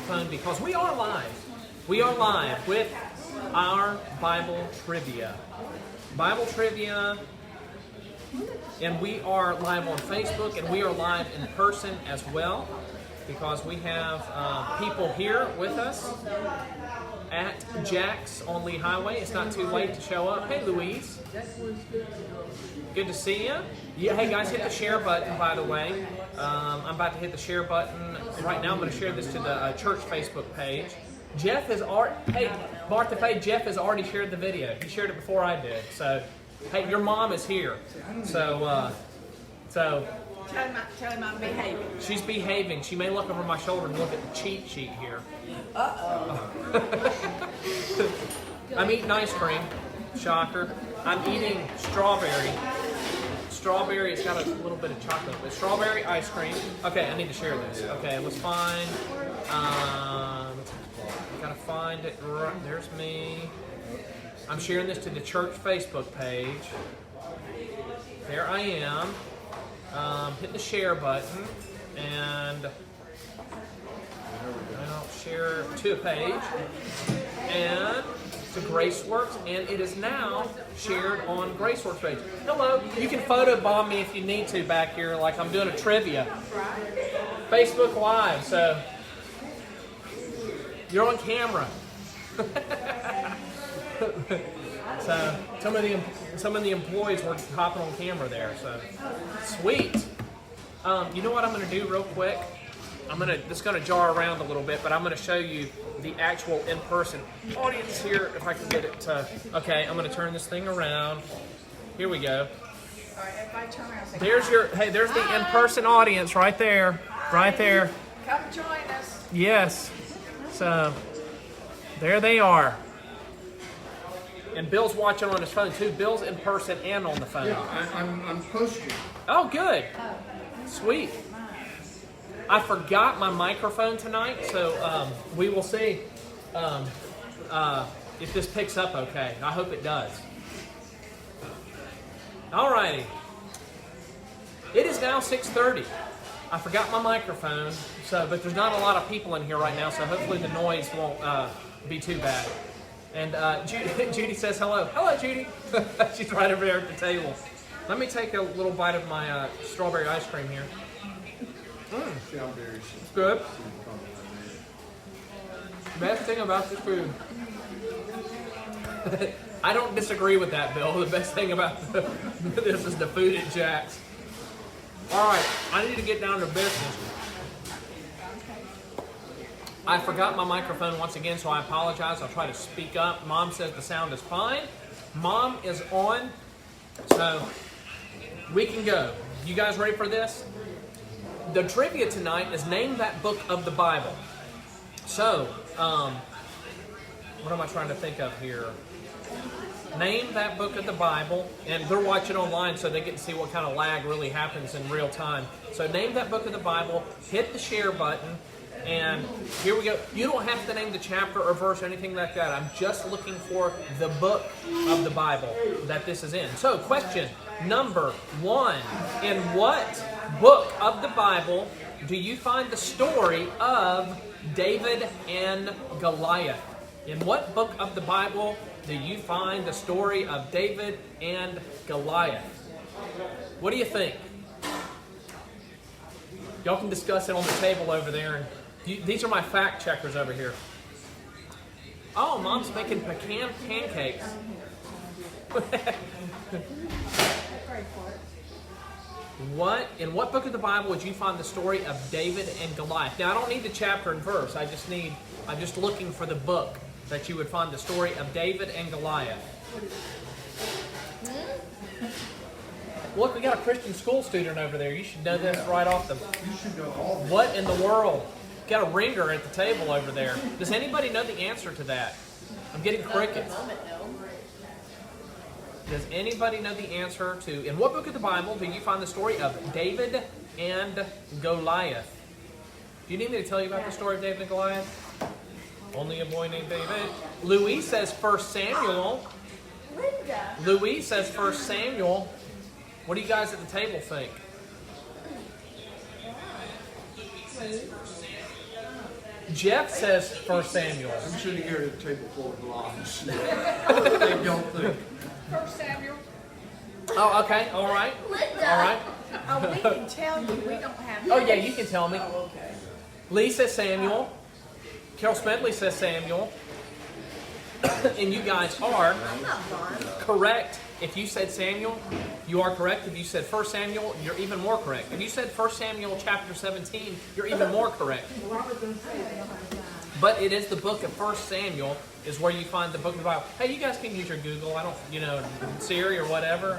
microphone because we are live. We are live with our Bible trivia. Bible trivia, and we are live on Facebook, and we are live in person as well because we have people here with us at Jack's on Lee Highway. It's not too late to show up. Hey, Louise. Good to see you. Yeah, hey guys, hit the share button, by the way. I'm about to hit the share button right now. I'm going to share this to the church Facebook page. Jeff has already, hey, Martha Faye, Jeff has already shared the video. He shared it before I did. So, hey, your mom is here. So, Tell him I'm behaving. She's behaving. She may look over my shoulder and look at the cheat sheet here. I'm eating ice cream. Shocker. I'm eating strawberry. Strawberry, it's got a little bit of chocolate, but strawberry ice cream. Okay, I need to share this. Okay, let's find, gotta find it, right, there's me. I'm sharing this to the church Facebook page. There I am. Hit the share button, and I'll share to a page, and to GraceWorks, and it is now shared on GraceWorks page. Hello, you can photobomb me if you need to back here, like I'm doing a trivia. Facebook Live, so you're on camera. So some of the employees were hopping on camera there. So sweet. You know what I'm going to do real quick? This is going to jar around a little bit, but I'm going to show you the actual in-person audience here. If I can get it to, okay, I'm going to turn this thing around. Here we go. There's there's the in-person audience right there, right there. Come join us. Yes. So there they are. And Bill's watching on his phone too. Bill's in person and on the phone. Yeah, I'm posting. Oh, good. Sweet. I forgot my microphone tonight, so we will see if this picks up okay. I hope it does. Alrighty. It is now 6:30. I forgot my microphone, but there's not a lot of people in here right now, so hopefully the noise won't be too bad. And Judy says hello. Hello, Judy. She's right over there at the table. Let me take a little bite of my strawberry ice cream here. It's good. Best thing about this food. I don't disagree with that, Bill. The best thing about this is the food at Jack's. All right, I need to get down to business. I forgot my microphone once again, so I apologize. I'll try to speak up. Mom says the sound is fine. Mom is on, so we can go. You guys ready for this? The trivia tonight is name that book of the Bible. So, what am I trying to think of here? Name that book of the Bible, and they're watching online so they get to see what kind of lag really happens in real time. So name that book of the Bible, hit the share button, and here we go. You don't have to name the chapter or verse or anything like that. I'm just looking for the book of the Bible that this is in. So question number 1. In what book of the Bible do you find the story of David and Goliath? In what book of the Bible do you find the story of David and Goliath? What do you think? Y'all can discuss it on the table over there. These are my fact checkers over here. Oh, Mom's making pecan pancakes. In what book of the Bible would you find the story of David and Goliath? Now, I don't need the chapter and verse. I'm just looking for the book that you would find the story of David and Goliath. Look, we got a Christian school student over there. You should know this right off the... You should know all this. What in the world? Got a ringer at the table over there. Does anybody know the answer to that? I'm getting crickets. Does anybody know the answer to, in what book of the Bible do you find the story of David and Goliath? Do you need me to tell you about the story of David and Goliath? Only a boy named David. Louise says 1 Samuel. Louise says 1 Samuel. What do you guys at the table think? Jeff says 1 Samuel. I'm sitting here at a table full of lies. They don't think. 1 Samuel. Oh, okay. All right. Linda. All right. Oh, we can tell you. We don't have. Oh, yeah, you can tell me. Oh, okay. Lee says Samuel. Carol Smedley says Samuel. And you guys are I'm not blind. correct. If you said Samuel, you are correct. If you said 1 Samuel, you're even more correct. If you said 1 Samuel chapter 17, you're even more correct. But it is the book of 1 Samuel is where you find the book of the Bible. Hey, you guys can use your Google. I don't, Siri or whatever.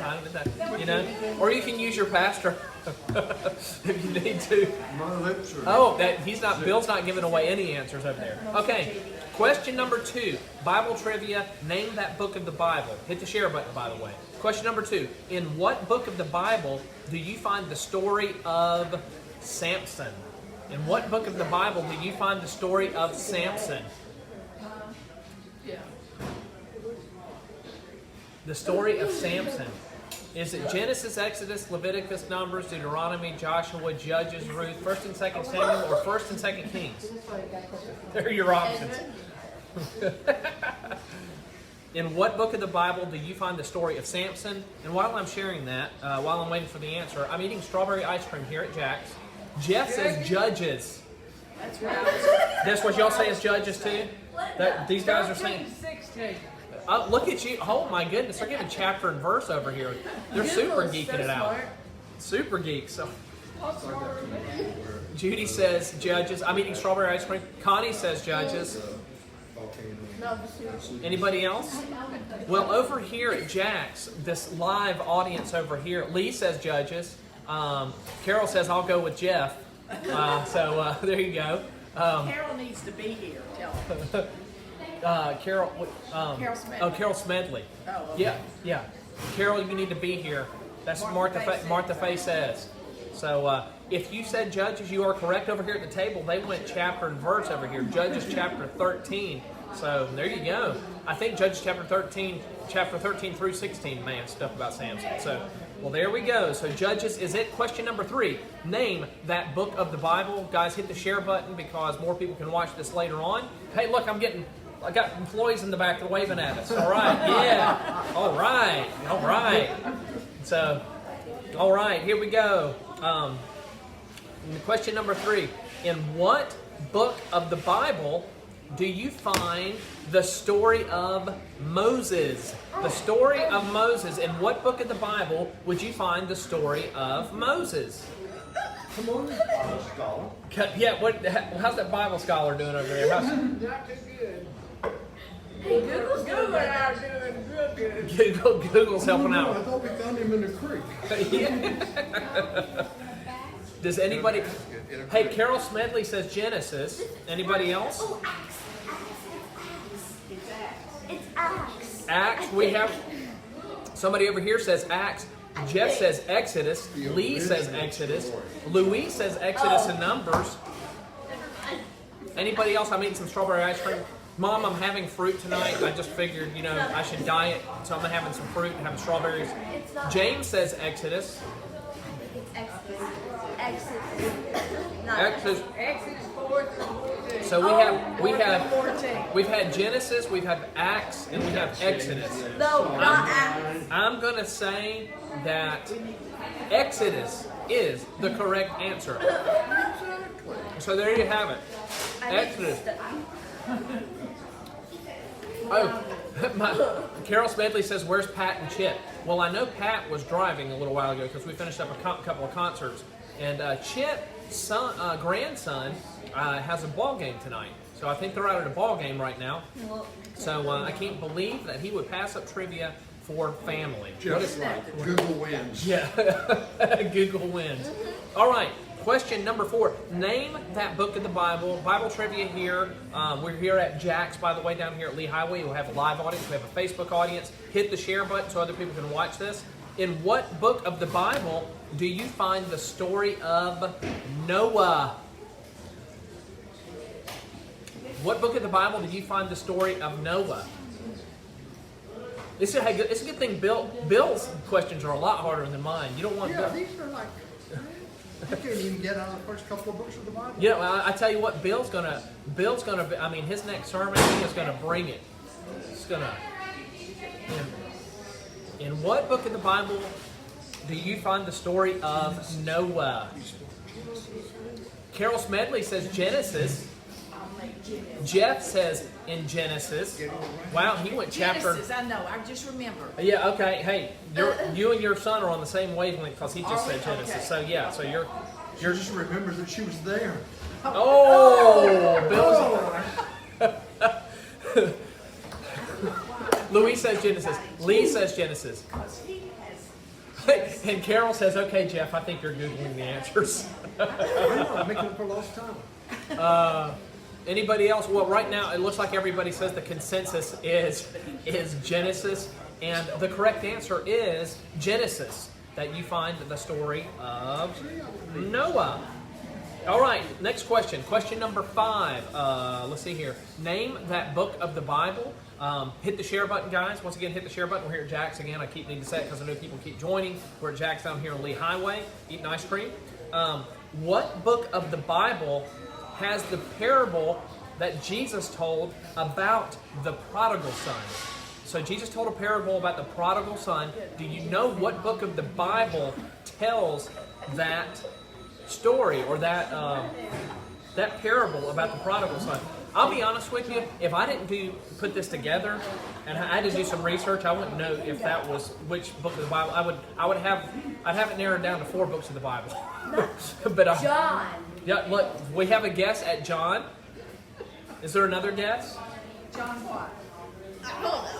Or you can use your pastor if you need to. My lips are. Oh, Bill's not giving away any answers over there. Okay. Question number 2, Bible trivia, name that book of the Bible. Hit the share button, by the way. Question number 2, in what book of the Bible do you find the story of Samson? In what book of the Bible do you find the story of Samson? The story of Samson. Is it Genesis, Exodus, Leviticus, Numbers, Deuteronomy, Joshua, Judges, Ruth, 1st and 2nd Samuel, or 1st and 2nd Kings? There are your options. In what book of the Bible do you find the story of Samson? And while I'm sharing that, while I'm waiting for the answer, I'm eating strawberry ice cream here at Jack's. Jeff says Judges. That's right. That's what y'all say is Judges too? These guys are saying... 16. Look at you. Oh my goodness, they're giving chapter and verse over here. They're super geeking it out. Super geeks. So. Judy says Judges. I'm eating strawberry ice cream. Connie says Judges. Anybody else? Well, over here at Jack's, this live audience over here, Lee says Judges. Carol says I'll go with Jeff. So there you go. Carol needs to be here. Tell her. Carol. Carol Smedley. Oh, Carol Smedley. Oh, okay. Yeah. Carol, you need to be here. That's what Martha Faye says. So if you said Judges, you are correct over here at the table. They went chapter and verse over here. Judges chapter 13. So there you go. I think Judges chapter 13 through 16 may have stuff about Samson. So, well, there we go. So Judges is it. Question number 3. Name that book of the Bible. Guys, hit the share button because more people can watch this later on. Hey, look, I got employees in the back that are waving at us. All right, yeah. All right. So, all right, here we go. Question number 3. In what book of the Bible do you find the story of Moses? The story of Moses. In what book of the Bible would you find the story of Moses? Come on, scholar. Yeah, how's that Bible scholar doing over there? Not too good. Hey, Google's Google doing and I that. are doing good. Google's helping I out. thought we found him in the creek. Yeah. Does anybody... Hey, Carol Smedley says Genesis. Anybody else? Oh, Acts. It's Acts. Acts, we have... Somebody over here says Acts. Jeff says Exodus. Lee says Exodus. Louise says Exodus and Numbers. Anybody else? I'm eating some strawberry ice cream. Mom, I'm having fruit tonight. I just figured, I should diet. So I'm having some fruit and having strawberries. James says Exodus. It's Exodus. Not Exodus. Exodus 4 through 14. So we've had Genesis, we've had Acts, and we have Exodus. No, not Acts. I'm going to say that Exodus is the correct answer. So there you have it. Exodus. Carol Smedley says, where's Pat and Chip? Well, I know Pat was driving a little while ago because we finished up a couple of concerts. And Chip's grandson has a ball game tonight. So I think they're out at a ball game right now. So I can't believe that he would pass up trivia for family. Just like Google wins. Yeah, Google wins. All right, question number 4. Name that book of the Bible. Bible trivia here. We're here at Jack's, by the way, down here at Lee Highway. We'll have a live audience. We have a Facebook audience. Hit the share button so other people can watch this. In what book of the Bible do you find the story of Noah? What book of the Bible do you find the story of Noah? It's a good thing Bill's questions are a lot harder than mine. You don't want Yeah, Bill. these are like... You can't even get out of the first couple of books of the Bible. Yeah, well, I tell you what, Bill's gonna. I mean, his next sermon, he is gonna bring it. It's gonna. In what book of the Bible do you find the story of Noah? Carol Smedley says Genesis. Jeff says in Genesis. Wow, he went chapter. Genesis, I know. I just remember. Yeah, okay. Hey, you and your son are on the same wavelength because he just said Genesis. Okay. So yeah, so you're Just remember that she was there. oh, Bill's. Louise says Genesis. Lee says Genesis. And Carol says, "Okay, Jeff, I think you're googling the answers." I know, I'm making up for lost time. Anybody else? Well, right now it looks like everybody says the consensus is Genesis, and the correct answer is Genesis. That you find the story of Noah. All right, next question. Question number 5. Let's see here. Name that book of the Bible. Hit the share button, guys. Once again, hit the share button. We're here at Jack's again. I keep needing to say it because I know people keep joining. We're at Jack's down here on Lee Highway, eating ice cream. What book of the Bible has the parable that Jesus told about the prodigal son? So Jesus told a parable about the prodigal son. Do you know what book of the Bible tells that story or that parable about the prodigal son? I'll be honest with you. If I didn't put this together and I had to do some research, I wouldn't know if that was which book of the Bible. I'd have it narrowed down to 4 books of the Bible. But John. yeah, look, we have a guess at John. Is there another guess? John what?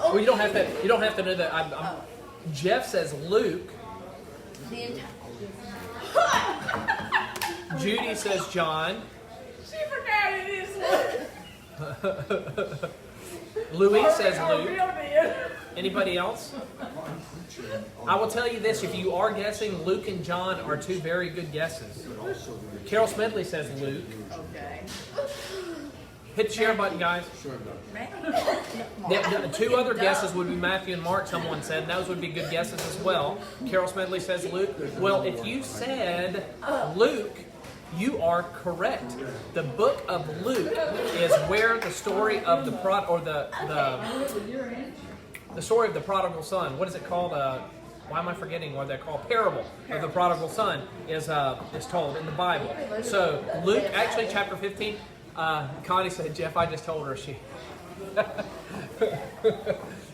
Well, you don't have to know that. Jeff says Luke. The entire. Judy says John. She forgot it is Luke. Louise says Oh, Luke. real did. Anybody else? I will tell you this: if you are guessing, Luke and John are 2 very good guesses. Carol Smedley says Luke. Okay. Hit the share button, guys. The 2 other guesses would be Matthew and Mark, someone said, and those would be good guesses as well. Carol Smedley says Luke. Well, if you said Luke, you are correct. The book of Luke is where the story of the story of the prodigal son. What is it called? Why am I forgetting what they're called? Parable of the prodigal son is told in the Bible. So Luke, actually, chapter 15. Connie said, Jeff, I just told her she.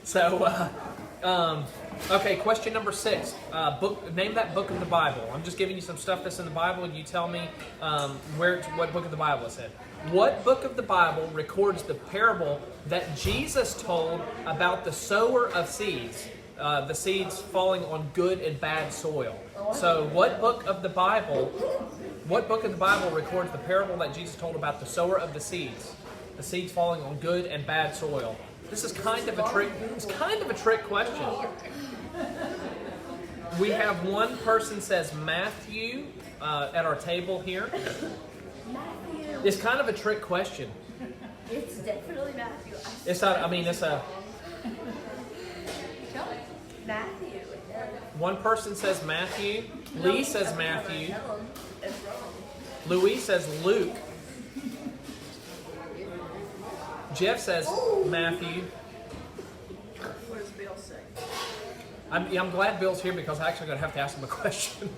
So, okay, question number 6. Name that book of the Bible. I'm just giving you some stuff that's in the Bible, and you tell me what book of the Bible it's in. What book of the Bible records the parable that Jesus told about the sower of seeds? The seeds falling on good and bad soil. So, what book of the Bible records the parable that Jesus told about the sower of the seeds falling on good and bad soil? This is kind of a trick. It's kind of a trick question. We have one person says Matthew at our table here. Matthew. It's kind of a trick question. It's definitely Matthew. It's not. I mean, it's a. Matthew. One person says Matthew. Lee says Matthew. Tell him. It's wrong. Louise says Luke. Jeff says Matthew. What does Bill say? I'm glad Bill's here because I'm actually going to have to ask him a question.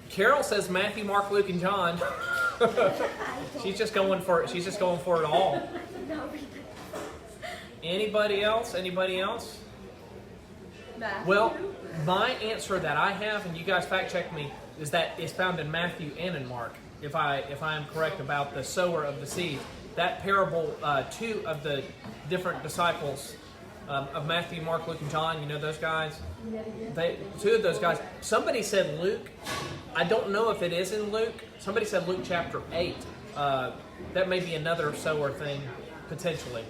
Carol says Matthew, Mark, Luke, and John. She's just going for it all. Anybody else? Anybody else? Matthew. Well, my answer that I have, and you guys fact check me, is that it's found in Matthew and in Mark. If I am correct about the sower of the seed, that parable, 2 of the different disciples of Matthew, Mark, Luke, and John. You know those guys. 2 of those guys. Somebody said Luke. I don't know if it is in Luke. Somebody said Luke chapter 8. That may be another sower thing potentially.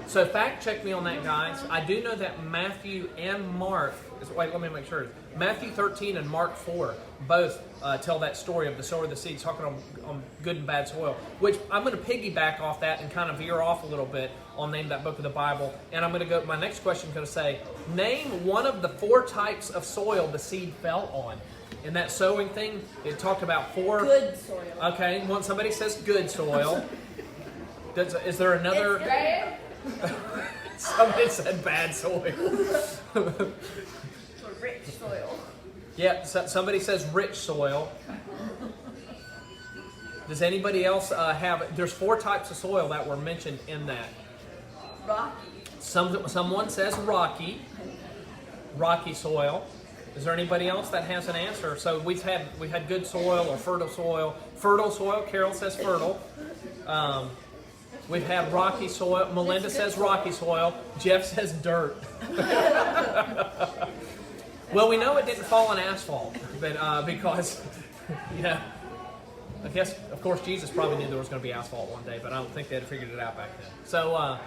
So fact check me on that, guys. I do know that Matthew and Mark, wait, let me make sure. Matthew 13 and Mark 4 both tell that story of the sower of the seed, talking on good and bad soil, which I'm going to piggyback off that and kind of veer off a little bit on name that book of the Bible. And I'm going to go, my next question is going to say, name one of the 4 types of soil the seed fell on. in that sowing thing, it talked about 4. Good soil. Okay, when somebody says good soil, is there another? It's bad. Somebody said bad soil. For rich soil. Yeah, somebody says rich soil. Does anybody else have? There's 4 types of soil that were mentioned in that. Rocky. Someone says rocky soil. Is there anybody else that has an answer? So we had good soil or fertile soil. Fertile soil. Carol says fertile. We've had rocky soil. Melinda says rocky soil. Jeff says dirt. Well, we know it didn't fall on asphalt, but because yeah, I guess of course Jesus probably knew there was going to be asphalt one day, but I don't think they had figured it out back then. So.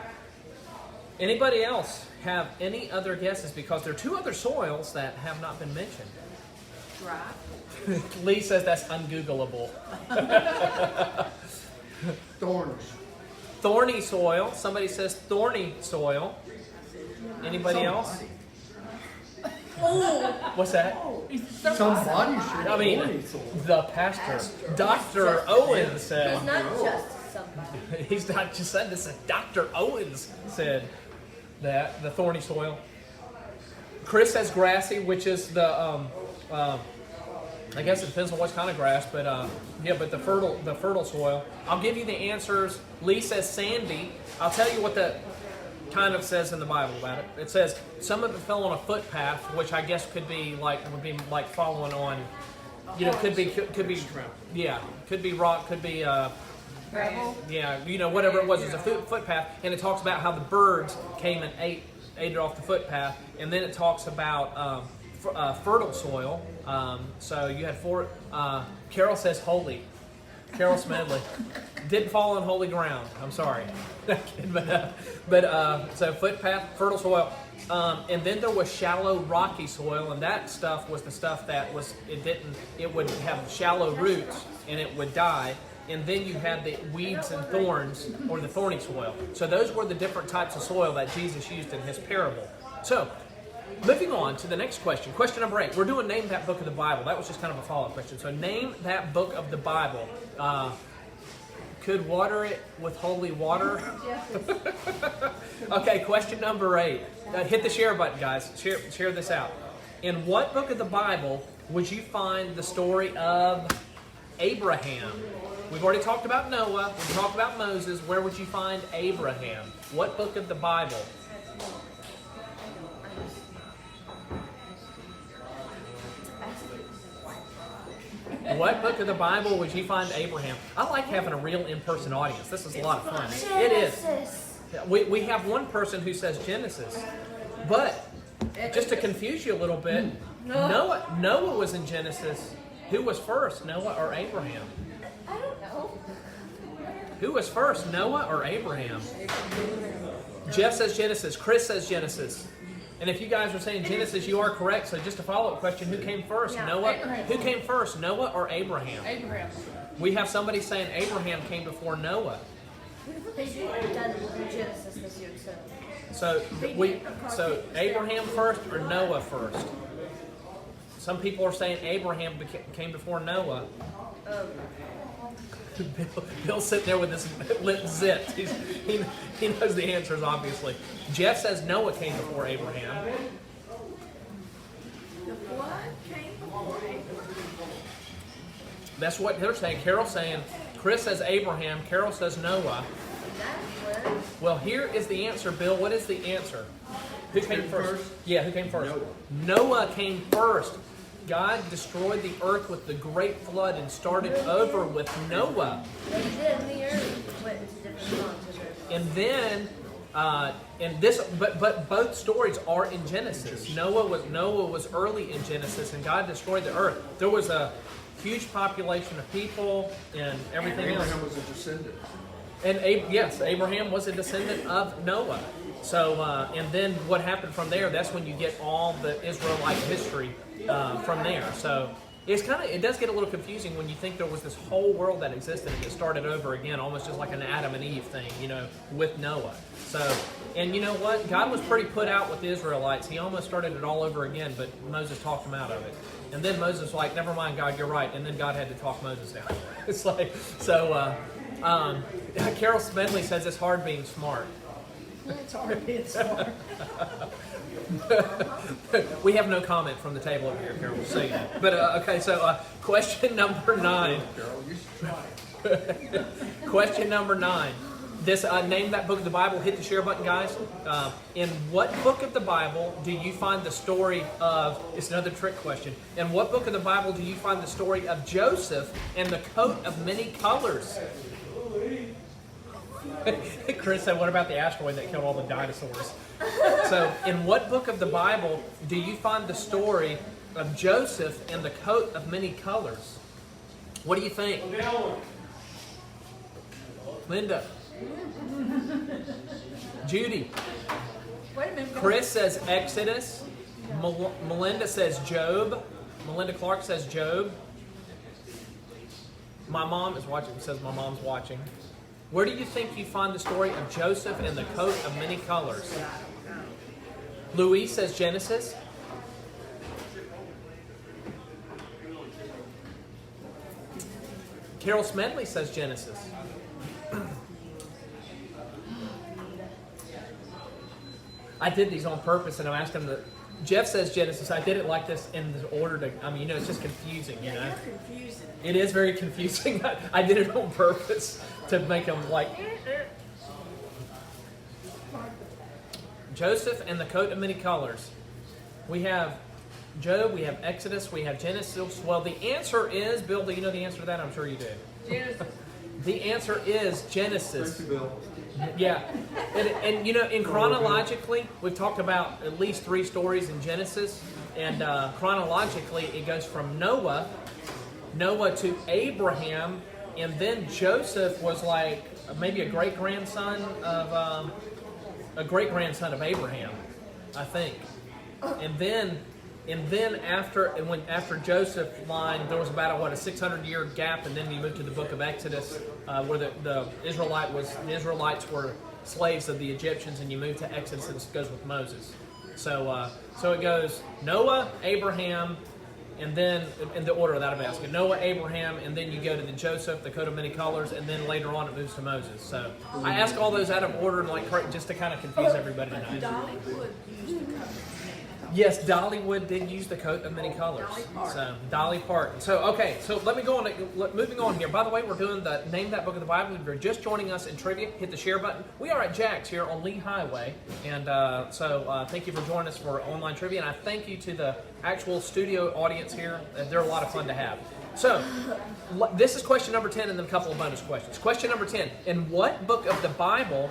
Anybody else have any other guesses? Because there are 2 other soils that have not been mentioned. Dry. Lee says that's ungoogleable. Thorns. Thorny soil. Somebody says thorny soil. Anybody else? What's that? Somebody should I mean, thorny soil. the pastor, Dr. Owens said. He's not just somebody. He's not just saying this. Dr. Owens said that the thorny soil. Chris says grassy, which is the I guess it depends on what kind of grass, but yeah, but the fertile soil. I'll give you the answers. Lee says sandy. I'll tell you what the kind of says in the Bible about it. It says some of it fell on a footpath, which I guess would be like following on. You know, could be yeah, could be rock, could be Gravel. yeah, you know, whatever it was. It's a footpath, and it talks about how the birds came and ate it off the footpath, and then it talks about fertile soil. So you had 4. Carol says holy. Carol Smedley didn't fall on holy ground. I'm sorry, but so footpath, fertile soil, and then there was shallow, rocky soil, and that stuff was the stuff that was it would have shallow roots and it would die. And then you had the weeds and thorns, or the thorny soil. So those were the different types of soil that Jesus used in his parable. So, moving on to the next question. Question number 8. We're doing name that book of the Bible. That was just kind of a follow-up question. So name that book of the Bible. Could water it with holy water? Okay, question number 8. Hit the share button, guys. Share this out. In what book of the Bible would you find the story of Abraham? We've already talked about Noah. We've talked about Moses. Where would you find Abraham? What book of the Bible? What book of the Bible would you find Abraham? I like having a real in-person audience. This is a lot of fun. It is. We have one person who says Genesis. But, just to confuse you a little bit, Noah was in Genesis. Who was first, Noah or Abraham? I don't know. Who was first, Noah or Abraham? Jeff says Genesis. Chris says Genesis. And if you guys are saying Genesis, you are correct. So just a follow-up question, who came first, Noah? Abraham. Who came first, Noah or Abraham? Abraham. We have somebody saying Abraham came before Noah. They done Genesis this year, so. So Abraham first or Noah first? Some people are saying Abraham came before Noah. Bill's sitting there with his lip zipped. He knows the answers, obviously. Jeff says Noah came before Abraham. The flood came before Abraham. That's what they're saying. Carol's saying, Chris says Abraham, Carol says Noah. Well, here is the answer, Bill. What is the answer? Who came first? Yeah, who came first? Noah came first. God destroyed the earth with the great flood and started over with Noah. They did, the earth went into different songs. And then, but both stories are in Genesis. Noah was early in Genesis, and God destroyed the earth. There was a huge population of people and everything else. Abraham was a descendant. And yes, Abraham was a descendant of Noah. So, and then what happened from there? That's when you get all the Israelite history from there. So, it does get a little confusing when you think there was this whole world that existed and it started over again, almost just like an Adam and Eve thing, with Noah. So, and you know what? God was pretty put out with the Israelites. He almost started it all over again, but Moses talked him out of it. And then Moses was like, never mind, God, you're right. And then God had to talk Moses down. It's like, so, Carol Smedley says it's hard being smart. It's hard being smart. We have no comment from the table over here, Carol. We'll see that. But okay, so question number 9. Question number 9. This name that book of the Bible. Hit the share button, guys. In what book of the Bible do you find the story of? It's another trick question. In what book of the Bible do you find the story of Joseph and the coat of many colors? Chris said, "What about the asteroid that killed all the dinosaurs?" So, in what book of the Bible do you find the story of Joseph and the coat of many colors? What do you think? Linda. Judy. Wait a minute. Chris says Exodus. Melinda says Job. Melinda Clark says Job. My mom is watching. Says my mom's watching. Where do you think you find the story of Joseph and the coat of many colors? Louise says Genesis. Carol Smedley says Genesis. I did these on purpose, and I'm asking them. Jeff says Genesis. I did it like this in the order to. It's just confusing. You're confusing. It is very confusing. I did it on purpose to make them like. Joseph and the coat of many colors. We have Job. We have Exodus. We have Genesis. Well, the answer is, Bill. Do you know the answer to that? I'm sure you do. Genesis. The answer is Genesis. Thank you, Bill. Yeah, and in chronologically, we've talked about at least 3 stories in Genesis, and chronologically, it goes from Noah to Abraham, and then Joseph was like maybe a great grandson of Abraham, I think, and then after Joseph's line, there was about a 600-year gap, and then you move to the book of Exodus, where the Israelites were slaves of the Egyptians, and you move to Exodus, and it goes with Moses. So it goes Noah, Abraham, and then in the order that I'm asking, Noah, Abraham, and then you go to the Joseph, the coat of many colors, and then later on it moves to Moses. So I ask all those out of order and just to kind of confuse everybody tonight. Dollywood used the cover. Yes, Dollywood did use the coat of many colors. Dolly Parton. So, okay, so let me go on. Moving on here. By the way, we're doing the Name That Book of the Bible. If you're just joining us in trivia, hit the share button. We are at Jack's here on Lee Highway. And thank you for joining us for online trivia. And I thank you to the actual studio audience here. They're a lot of fun to have. So, this is question number 10 and then a couple of bonus questions. Question number 10. In what book of the Bible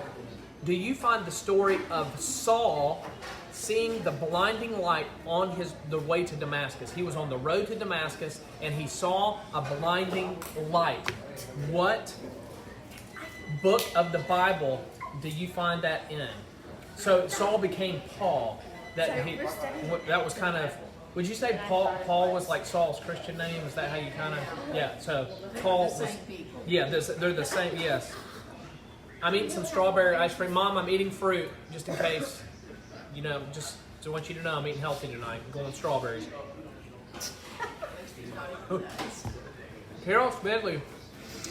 do you find the story of Saul seeing the blinding light on the way to Damascus? He was on the road to Damascus and he saw a blinding light. What book of the Bible do you find that in? So Saul became Paul. That was kind of. Would you say Paul was like Saul's Christian name? Is that how you kind of? Yeah. So Paul was. Yeah, they're the same. Yes. I'm eating some strawberry ice cream. Mom, I'm eating fruit just in case. Just to want you to know I'm eating healthy tonight. I'm going strawberries. Carol Smedley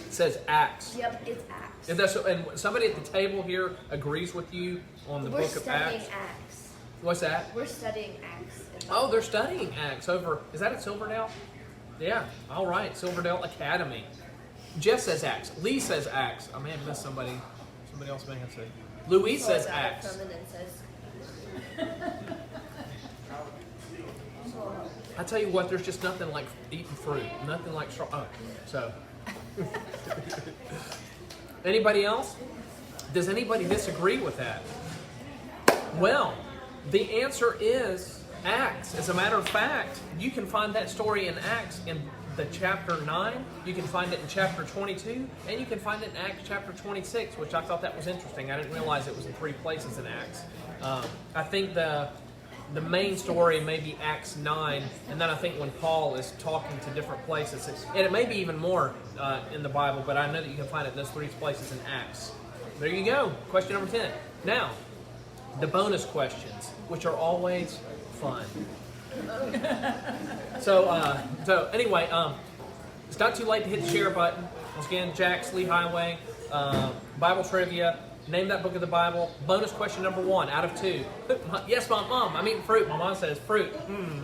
says Acts. Yep, it's Acts. And somebody at the table here agrees with you on the book of Acts. We're studying Acts. What's that? We're studying Acts. Oh, they're studying Acts over. Is that at Silverdale? Yeah. All right, Silverdale Academy. Jeff says Acts. Lee says Acts. I may have missed somebody. Somebody else may have said. Louise says Acts. I tell you what, there's just nothing like eating fruit. Nothing like straw. Oh, so. Anybody else? Does anybody disagree with that? Well, the answer is Acts. As a matter of fact, you can find that story in Acts in the chapter 9. You can find it in chapter 22, and you can find it in Acts chapter 26, which I thought that was interesting. I didn't realize it was in 3 places in Acts. I think the main story may be Acts 9, and then I think when Paul is talking to different places, and it may be even more in the Bible, but I know that you can find it in those 3 places in Acts. There you go. Question number 10. Now, the bonus questions, which are always fun. So anyway, it's not too late to hit the share button. Once again, Jack's Lee Highway, Bible trivia. Name that book of the Bible. Bonus question number 1 out of 2. Yes, Mom, I'm eating fruit. My mom says fruit.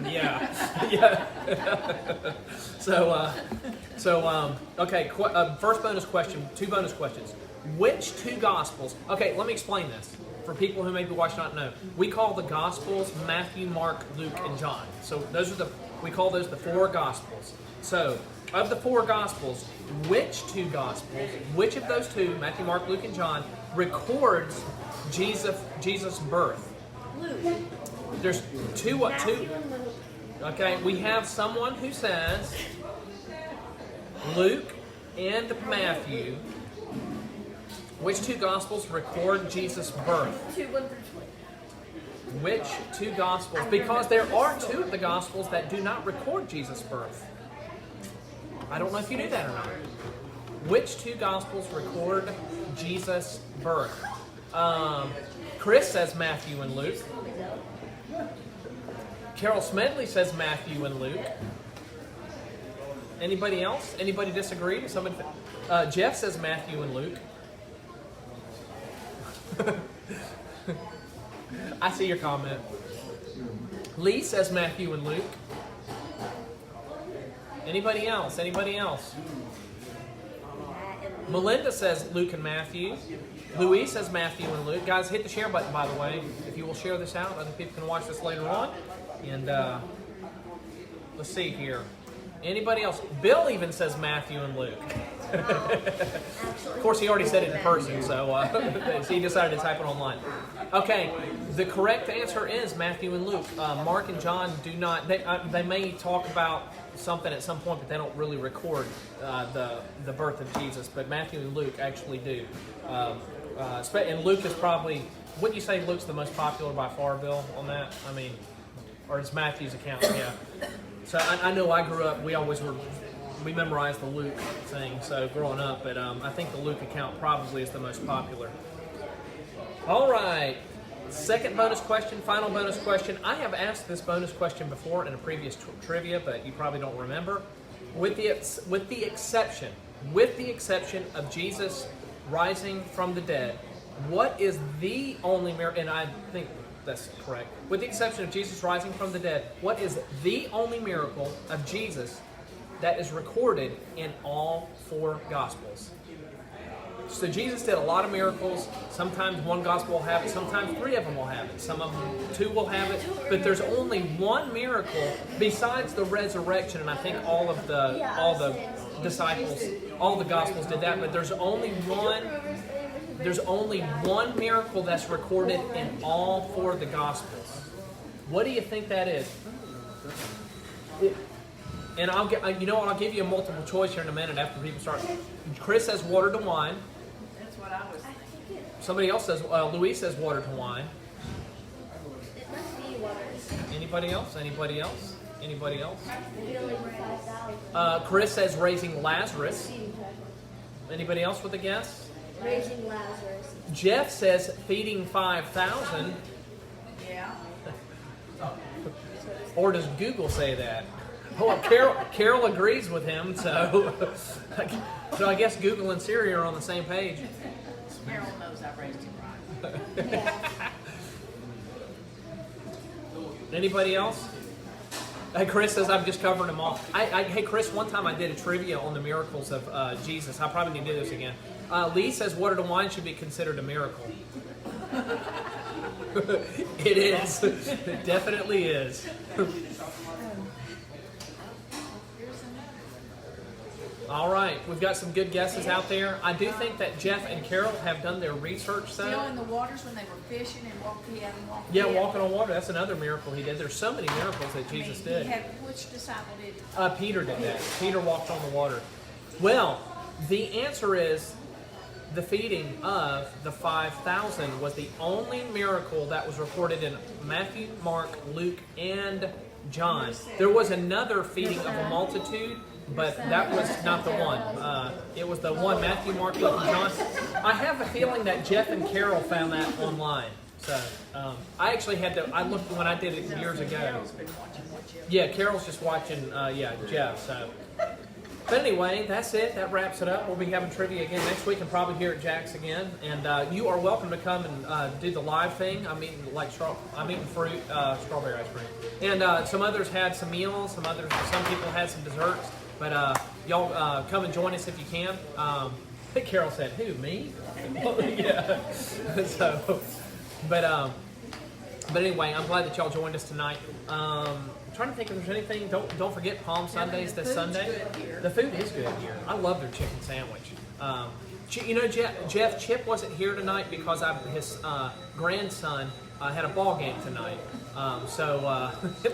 Yeah. Yeah. Okay. First bonus question. 2 bonus questions. Which 2 Gospels? Okay, let me explain this for people who maybe watch not know. We call the Gospels Matthew, Mark, Luke, and John. So we call those the 4 Gospels. So of the 4 Gospels, which 2 Gospels? Which of those 2, Matthew, Mark, Luke, and John, records Jesus' birth? Luke. There's 2 what? 2. Okay, we have someone who says Luke and Matthew. Which 2 Gospels record Jesus' birth? 2, 1 through 20. Which 2 Gospels? Because there are 2 of the Gospels that do not record Jesus' birth. I don't know if you knew that or not. Which 2 Gospels record Jesus' birth? Chris says Matthew and Luke. Carol Smedley says Matthew and Luke. Anybody else? Anybody disagree? Somebody? Jeff says Matthew and Luke. I see your comment. Lee says Matthew and Luke. Anybody else? Anybody else? Melinda says Luke and Matthew. Louise says Matthew and Luke. Guys, hit the share button, by the way. If you will share this out, other people can watch this later on. And let's see here. Anybody else? Bill even says Matthew and Luke. Of course, he already said it in person, so he decided to type it online. Okay, the correct answer is Matthew and Luke. Mark and John do not. They may talk about something at some point, but they don't really record the birth of Jesus. But Matthew and Luke actually do. And Luke is probably. Wouldn't you say Luke's the most popular by far, Bill? On that, I mean, or is Matthew's account? Yeah. So I know I grew up. We memorized the Luke thing. So growing up, but I think the Luke account probably is the most popular. All right. Second bonus question, final bonus question. I have asked this bonus question before in a previous trivia, but you probably don't remember. With the exception of Jesus rising from the dead, what is the only miracle? And I think that's correct. With the exception of Jesus rising from the dead, what is the only miracle of Jesus that is recorded in all 4 Gospels? So Jesus did a lot of miracles. Sometimes 1 Gospel will have it. Sometimes 3 of them will have it. Some of them 2 will have it. But there's only 1 miracle besides the resurrection, and I think all the disciples, all the Gospels did that. But there's only one miracle that's recorded in all 4 of the Gospels. What do you think that is? And I'll give you a multiple choice here in a minute after people start. Chris says water to wine. That's what I was thinking. Somebody else says, Louise says water to wine. It must be water. Anybody else? Anybody else? Anybody else? Healing 5,000. Chris says raising Lazarus. Anybody else with a guess? Raising Lazarus. Jeff says feeding 5,000. Yeah. Or does Google say that? Well, Carol agrees with him, so I guess Google and Siri are on the same page. Carol knows I raised him right. Anybody else? Hey, Chris says I'm just covering them all. Hey, Chris, one time I did a trivia on the miracles of Jesus. I probably need to do this again. Lee says water to wine should be considered a miracle. It is. It definitely is. All right, we've got some good guesses out there. I do think that Jeff and Carol have done their research. Still in the waters when they were fishing and walking. Yeah, walking on water. That's another miracle he did. There's so many miracles that Jesus did. Which disciple did? Peter did that. Peter walked on the water. Well, the answer is the feeding of the 5,000 was the only miracle that was recorded in Matthew, Mark, Luke, and John. There was another feeding of a multitude, but that was not the one. It was the one Matthew, Mark, Luke, and John. I have a feeling that Jeff and Carol found that online. So I actually had to. I looked when I did it years ago. Yeah, Carol's just watching. Jeff. So, but anyway, that's it. That wraps it up. We'll be having trivia again next week, and probably here at Jack's again. And you are welcome to come and do the live thing. I'm eating fruit, strawberry ice cream, and some others had some meals. Some people had some desserts. But y'all come and join us if you can. I think Carol said, "Who, me?" Yeah. So. But anyway, I'm glad that y'all joined us tonight. I'm trying to think if there's anything. Don't forget Palm Sundays this Sunday. The food is good here. I love their chicken sandwich. Jeff Chip wasn't here tonight because his grandson had a ball game tonight.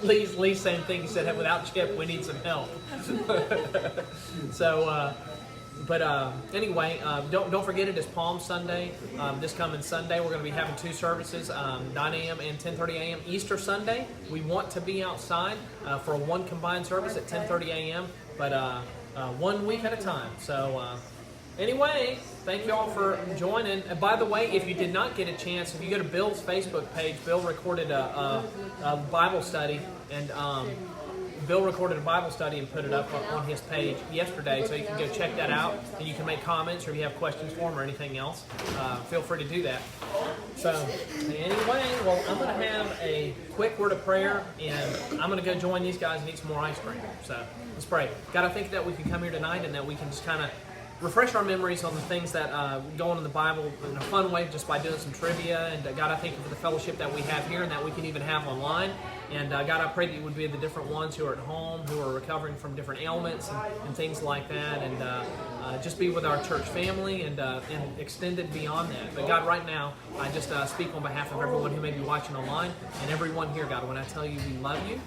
Lee's same thing. He said, without Chip, we need some help. Anyway, don't forget it is Palm Sunday. This coming Sunday, we're going to be having two services, 9 a.m. and 10:30 a.m. Easter Sunday, we want to be outside for one combined service at 10:30 a.m., but 1 week at a time. So anyway, thank you all for joining. And by the way, if you did not get a chance, if you go to Bill's Facebook page, Bill recorded a Bible study, and Bill recorded a Bible study and put it up on his page yesterday, so you can go check that out, and you can make comments, or if you have questions for him or anything else, feel free to do that. So, anyway, well, I'm going to have a quick word of prayer, and I'm going to go join these guys and eat some more ice cream. So, let's pray. God, I think that we can come here tonight and that we can just kind of refresh our memories on the things that go on in the Bible in a fun way, just by doing some trivia. And God, I thank you for the fellowship that we have here and that we can even have online. And God, I pray that you would be the different ones who are at home, who are recovering from different ailments and things like that. And just be with our church family and extended beyond that. But God, right now, I just speak on behalf of everyone who may be watching online and everyone here, God, when I tell you we love you.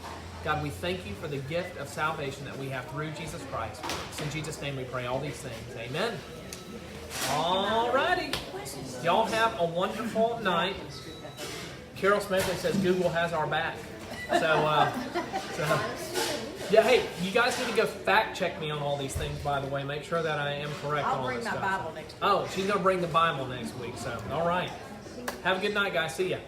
God, we thank you for the gift of salvation that we have through Jesus Christ. It's in Jesus' name we pray all these things. Amen. All righty. Y'all have a wonderful night. Carol Smedley says Google has our back. Yeah, hey, you guys need to go fact check me on all these things, by the way. Make sure that I am correct on all this stuff. I'll bring my Bible next week. Oh, she's going to bring the Bible next week. So, all right. Have a good night, guys. See ya.